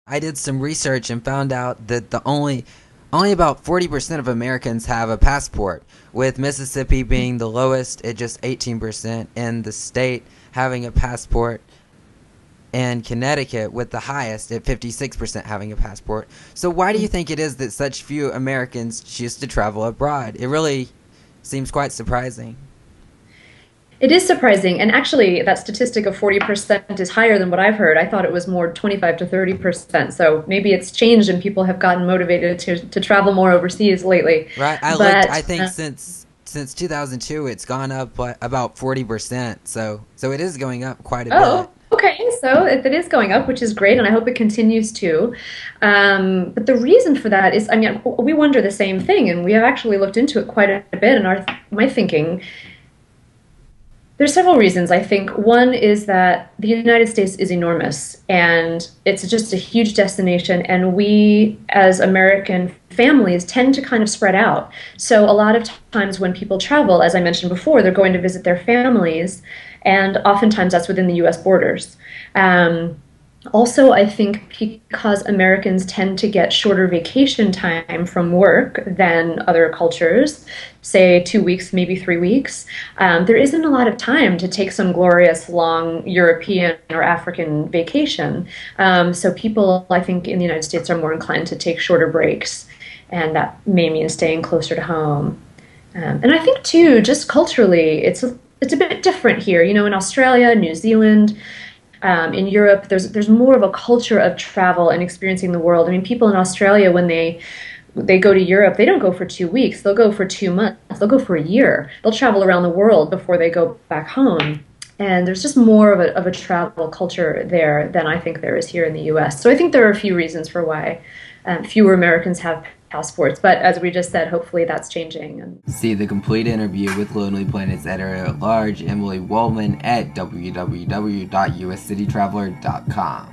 I did some research and found out that the only about 40% of Americans have a passport, with Mississippi being the lowest at just 18%, and the state having a passport, and Connecticut with the highest at 56% having a passport. So why do you think it is that such few Americans choose to travel abroad? It really seems quite surprising. It is surprising, and actually, that statistic of 40% is higher than what I've heard. I thought it was more 25 to 30%. So maybe it's changed and people have gotten motivated to travel more overseas lately. Right? I looked. I But think since 2002, it's gone up about 40%. So it is going up quite a bit. oh, okay. So it is going up, which is great, and I hope it continues to. But the reason for that is, I mean, we wonder the same thing, and we have actually looked into it quite a bit. And my thinking, there's several reasons. I think one is that the United States is enormous and it's just a huge destination, and we as American families tend to kind of spread out. So a lot of times when people travel, as I mentioned before, they're going to visit their families, and oftentimes that's within the US borders. Um, Also, I think because Americans tend to get shorter vacation time from work than other cultures, say 2 weeks, maybe 3 weeks, there isn't a lot of time to take some glorious long European or African vacation. So people, I think, in the United States are more inclined to take shorter breaks, and that may mean staying closer to home. And I think too, just culturally, it's a bit different here. You know, in Australia, New Zealand, in Europe, there's more of a culture of travel and experiencing the world. I mean, people in Australia, when they go to Europe, they don't go for 2 weeks. They'll go for 2 months. They'll go for a year. They'll travel around the world before they go back home. And there's just more of a travel culture there than I think there is here in the U.S. So I think there are a few reasons for why fewer Americans have passports. But as we just said, hopefully that's changing. And See the complete interview with Lonely Planet's editor-at-large, Emily Waldman, at www.uscitytraveler.com.